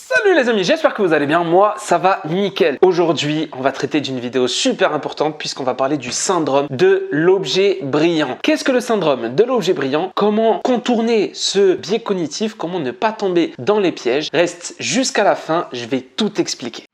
Salut les amis, j'espère que vous allez bien, moi ça va nickel. Aujourd'hui, on va traiter d'une vidéo super importante puisqu'on va parler du syndrome de l'objet brillant. Qu'est-ce que le syndrome de l'objet brillant? Comment contourner ce biais cognitif? Comment ne pas tomber dans les pièges? Reste jusqu'à la fin, je vais tout expliquer.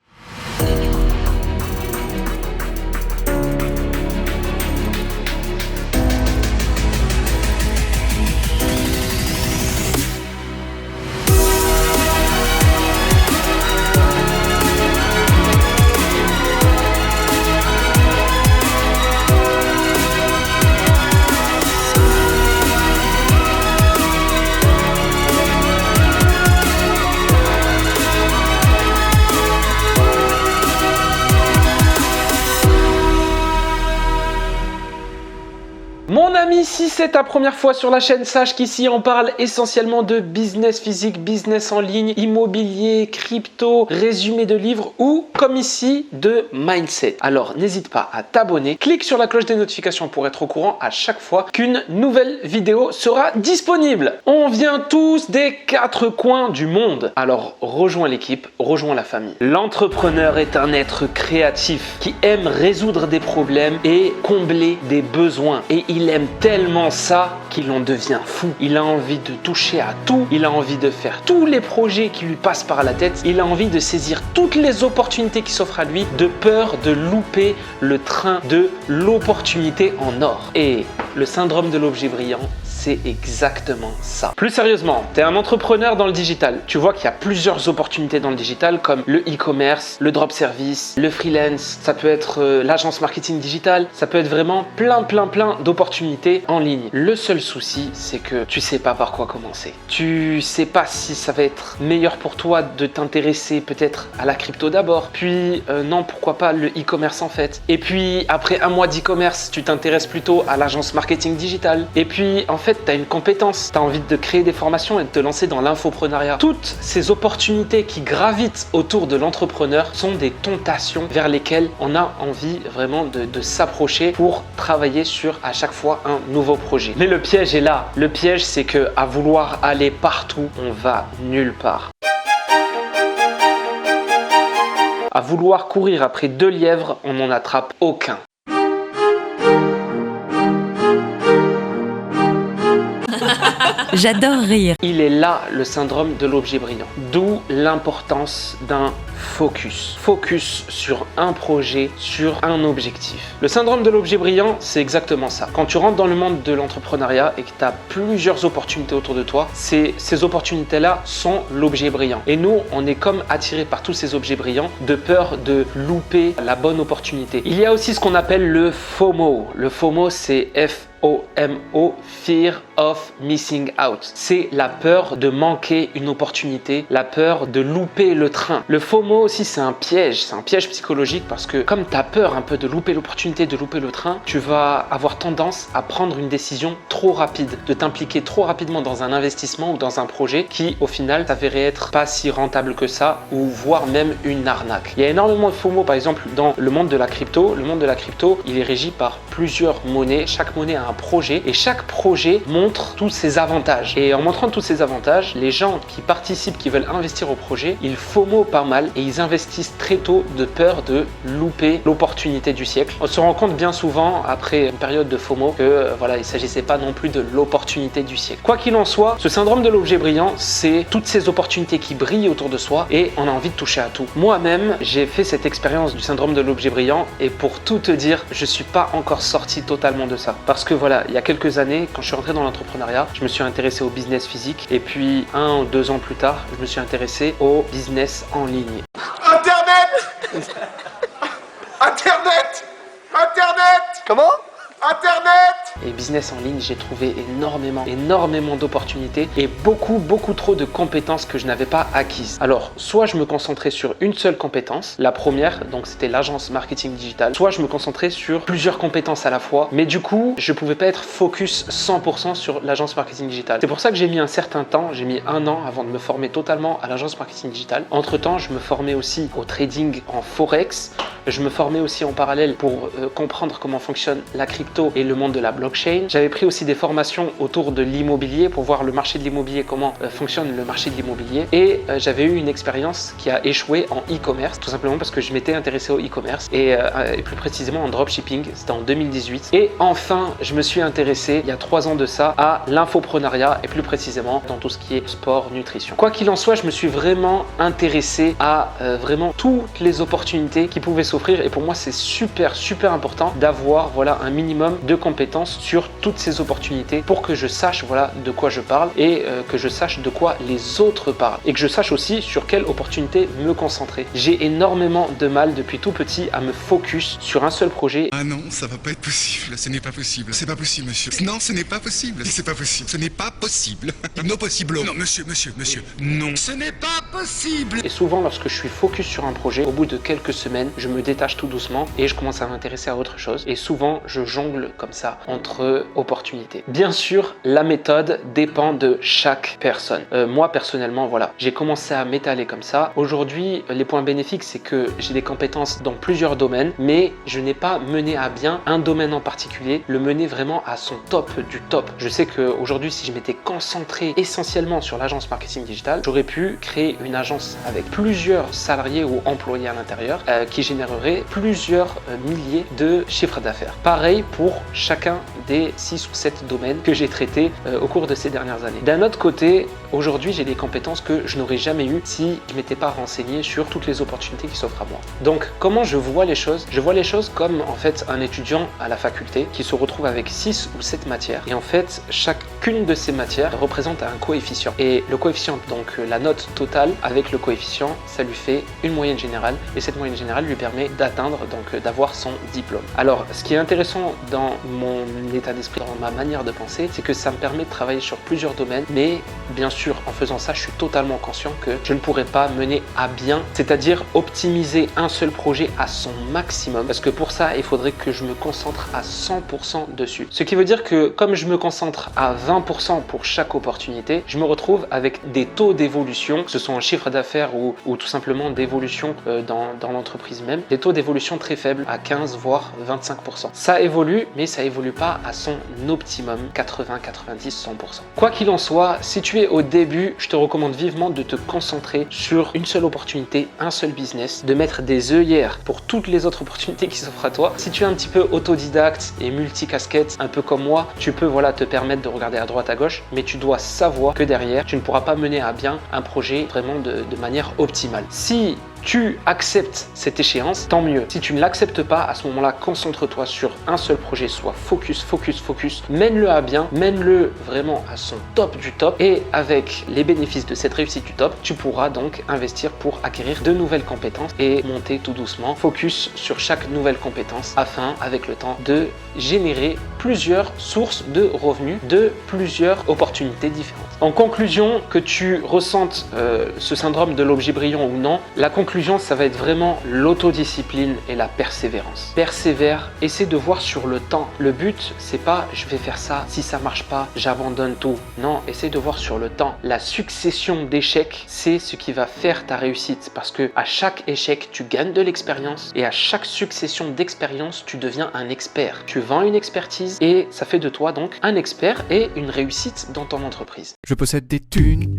Mon ami, si c'est ta première fois sur la chaîne, sache qu'ici on parle essentiellement de business physique, business en ligne, immobilier, crypto, résumé de livres ou comme ici de mindset. Alors n'hésite pas à t'abonner, clique sur la cloche des notifications pour être au courant à chaque fois qu'une nouvelle vidéo sera disponible. On vient tous des quatre coins du monde. Alors rejoins l'équipe, rejoins la famille. L'entrepreneur est un être créatif qui aime résoudre des problèmes et combler des besoins. Et il aime tellement ça qu'il en devient fou. Il a envie de toucher à tout. Il a envie de faire tous les projets qui lui passent par la tête. Il a envie de saisir toutes les opportunités qui s'offrent à lui de peur de louper le train de l'opportunité en or. Et le syndrome de l'objet brillant, c'est exactement ça. Plus sérieusement, tu es un entrepreneur dans le digital. Tu vois qu'il y a plusieurs opportunités dans le digital comme le e-commerce, le drop service, le freelance. Ça peut être l'agence marketing digital. Ça peut être vraiment plein d'opportunités en ligne. Le seul souci, c'est que tu sais pas par quoi commencer. Tu sais pas si ça va être meilleur pour toi de t'intéresser peut-être à la crypto d'abord. Puis non, pourquoi pas le e-commerce en fait. Et puis après un mois d'e-commerce, tu t'intéresses plutôt à l'agence marketing digital. Et puis en fait, tu as une compétence, tu as envie de créer des formations et de te lancer dans l'infoprenariat. Toutes ces opportunités qui gravitent autour de l'entrepreneur sont des tentations vers lesquelles on a envie vraiment de s'approcher pour travailler sur à chaque fois un nouveau projet. Mais le piège est là. Le piège, c'est que à vouloir aller partout, on va nulle part. À vouloir courir après deux lièvres, on n'en attrape aucun. J'adore rire. Il est là le syndrome de l'objet brillant. D'où l'importance d'un focus. Focus sur un projet, sur un objectif. Le syndrome de l'objet brillant, c'est exactement ça. Quand tu rentres dans le monde de l'entrepreneuriat et que tu as plusieurs opportunités autour de toi, ces opportunités-là sont l'objet brillant. Et nous, on est comme attirés par tous ces objets brillants de peur de louper la bonne opportunité. Il y a aussi ce qu'on appelle le FOMO. Le FOMO, c'est FOMO, Fear of Missing Out. C'est la peur de manquer une opportunité, la peur de louper le train. Le FOMO aussi, c'est un piège psychologique parce que comme tu as peur un peu de louper l'opportunité, de louper le train, tu vas avoir tendance à prendre une décision trop rapide, de t'impliquer trop rapidement dans un investissement ou dans un projet qui au final s'avérait être pas si rentable que ça ou voire même une arnaque. Il y a énormément de FOMO par exemple dans le monde de la crypto. Le monde de la crypto, il est régi par plusieurs monnaies. Chaque monnaie a un projet et chaque projet montre tous ses avantages. Et en montrant tous ces avantages, les gens qui participent, qui veulent investir au projet, ils FOMO pas mal et ils investissent très tôt de peur de louper l'opportunité du siècle. On se rend compte bien souvent après une période de FOMO que voilà, il ne s'agissait pas non plus de l'opportunité du siècle. Quoi qu'il en soit, ce syndrome de l'objet brillant, c'est toutes ces opportunités qui brillent autour de soi et on a envie de toucher à tout. Moi-même, j'ai fait cette expérience du syndrome de l'objet brillant et pour tout te dire, je suis pas encore sorti totalement de ça. Parce que voilà, il y a quelques années, quand je suis rentré dans l'entrepreneuriat, je me suis intéressé au business physique et puis 1 ou 2 ans plus tard, je me suis intéressé au business en ligne. Internet. Internet. Internet. Comment? Internet. Et business en ligne, j'ai trouvé énormément d'opportunités et beaucoup trop de compétences que je n'avais pas acquises. Alors, soit je me concentrais sur une seule compétence, la première, donc c'était l'agence marketing digital, soit je me concentrais sur plusieurs compétences à la fois, mais du coup, je pouvais pas être focus 100% sur l'agence marketing digital. C'est pour ça que j'ai mis un certain temps, j'ai mis 1 an avant de me former totalement à l'agence marketing digital. Entre temps, je me formais aussi au trading en forex, je me formais aussi en parallèle pour comprendre comment fonctionne la crypto et le monde de la blockchain. blockchain. J'avais pris aussi des formations autour de l'immobilier pour voir le marché de l'immobilier, comment fonctionne le marché de l'immobilier. Et j'avais eu une expérience qui a échoué en e-commerce, tout simplement parce que je m'étais intéressé au e-commerce et plus précisément en dropshipping. C'était en 2018. Et enfin, je me suis intéressé il y a 3 ans de ça à l'infoprenariat et plus précisément dans tout ce qui est sport, nutrition. Quoi qu'il en soit, je me suis vraiment intéressé à vraiment toutes les opportunités qui pouvaient s'offrir et pour moi c'est super important d'avoir voilà un minimum de compétences sur toutes ces opportunités pour que je sache voilà de quoi je parle et que je sache de quoi les autres parlent et que je sache aussi sur quelle opportunité me concentrer. J'ai énormément de mal depuis tout petit à me focus sur un seul projet. Ah non, ça va pas être possible, ce n'est pas possible. C'est pas possible, monsieur. Non, ce n'est pas possible. C'est pas possible. Ce n'est pas possible. Non possible. Non, monsieur. Non, ce n'est pas possible. Et souvent, lorsque je suis focus sur un projet, au bout de quelques semaines, je me détache tout doucement et je commence à m'intéresser à autre chose. Et souvent, je jongle comme ça entre opportunités. Bien sûr, la méthode dépend de chaque personne. Moi, personnellement, voilà, j'ai commencé à m'étaler comme ça. Aujourd'hui, les points bénéfiques, c'est que j'ai des compétences dans plusieurs domaines, mais je n'ai pas mené à bien un domaine en particulier, le mener vraiment à son top du top. Je sais qu'aujourd'hui, si je m'étais concentré essentiellement sur l'agence marketing digital, j'aurais pu créer une agence avec plusieurs salariés ou employés à l'intérieur qui générerait plusieurs milliers de chiffres d'affaires. Pareil pour chacun des 6 ou 7 domaines que j'ai traités au cours de ces dernières années. D'un autre côté, aujourd'hui, j'ai des compétences que je n'aurais jamais eues si je ne m'étais pas renseigné sur toutes les opportunités qui s'offrent à moi. Donc, comment je vois les choses? Je vois les choses comme en fait un étudiant à la faculté qui se retrouve avec 6 ou 7 matières et en fait, chacune de ces matières représente un coefficient. Et le coefficient, donc la note totale avec le coefficient, ça lui fait une moyenne générale et cette moyenne générale lui permet d'atteindre, donc d'avoir son diplôme. Alors, ce qui est intéressant dans mon état d'esprit, dans ma manière de penser, c'est que ça me permet de travailler sur plusieurs domaines, mais bien sûr, en faisant ça, je suis totalement conscient que je ne pourrais pas mener à bien, c'est-à-dire optimiser un seul projet à son maximum, parce que pour ça, il faudrait que je me concentre à 100% dessus. Ce qui veut dire que comme je me concentre à 20% pour chaque opportunité, je me retrouve avec des taux d'évolution, que ce soit en chiffre d'affaires ou tout simplement d'évolution dans l'entreprise même, des taux d'évolution très faibles, à 15 voire 25%. Ça évolue, mais ça évolue pas à son optimum, 80, 90, 100%. Quoi qu'il en soit, si tu es au début, je te recommande vivement de te concentrer sur une seule opportunité, un seul business, de mettre des œillères pour toutes les autres opportunités qui s'offrent à toi. Si tu es un petit peu autodidacte et multicasquette, un peu comme moi, tu peux voilà, te permettre de regarder à droite, à gauche, mais tu dois savoir que derrière, tu ne pourras pas mener à bien un projet vraiment de manière optimale. Si tu acceptes cette échéance, tant mieux. Si tu ne l'acceptes pas, à ce moment-là, concentre-toi sur un seul projet, soit focus, mène-le à bien, mène-le vraiment à son top du top et avec les bénéfices de cette réussite du top, tu pourras donc investir pour acquérir de nouvelles compétences et monter tout doucement, focus sur chaque nouvelle compétence afin, avec le temps, de générer plusieurs sources de revenus, de plusieurs opportunités différentes. En conclusion, que tu ressentes ce syndrome de l'objet brillant ou non, la conclusion, ça va être vraiment l'autodiscipline et la persévérance. Persévère, essaie de voir sur le temps. Le but, c'est pas je vais faire ça, si ça marche pas, j'abandonne tout. Non, essaie de voir sur le temps. La succession d'échecs, c'est ce qui va faire ta réussite parce que à chaque échec, tu gagnes de l'expérience et à chaque succession d'expériences, tu deviens un expert. Tu vends une expertise et ça fait de toi donc un expert et une réussite dans ton entreprise. Je possède des thunes,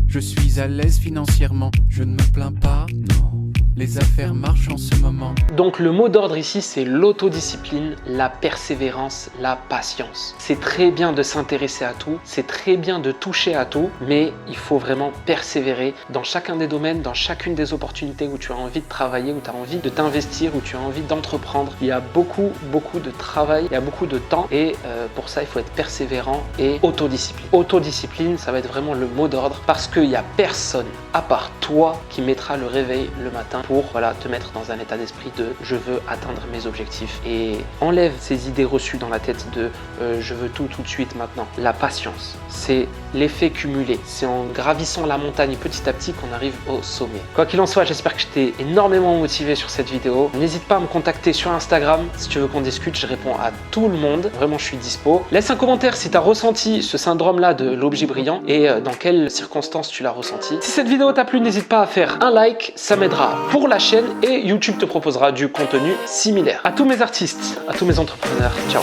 je suis à l'aise financièrement, je ne me plains pas, non. Les affaires marchent en ce moment. Donc le mot d'ordre ici, c'est l'autodiscipline, la persévérance, la patience. C'est très bien de s'intéresser à tout, c'est très bien de toucher à tout, mais il faut vraiment persévérer dans chacun des domaines, dans chacune des opportunités où tu as envie de travailler, où tu as envie de t'investir, où tu as envie d'entreprendre. Il y a beaucoup de travail, il y a beaucoup de temps et pour ça, il faut être persévérant et autodiscipline. Autodiscipline, ça va être vraiment le mot d'ordre parce qu'il n'y a personne à part toi qui mettra le réveil le matin pour te mettre dans un état d'esprit de je veux atteindre mes objectifs et enlève ces idées reçues dans la tête de je veux tout de suite maintenant. La patience, c'est l'effet cumulé, c'est en gravissant la montagne petit à petit qu'on arrive au sommet. Quoi qu'il en soit, j'espère que je t'ai énormément motivé sur cette vidéo. N'hésite pas à me contacter sur Instagram si tu veux qu'on discute, je réponds à tout le monde, vraiment je suis dispo. Laisse un commentaire si tu as ressenti ce syndrome là de l'objet brillant et dans quelles circonstances tu l'as ressenti. Si cette vidéo t'a plu, n'hésite pas à faire un like, ça m'aidera pour la chaîne et YouTube te proposera du contenu similaire. À tous mes artistes, à tous mes entrepreneurs, ciao.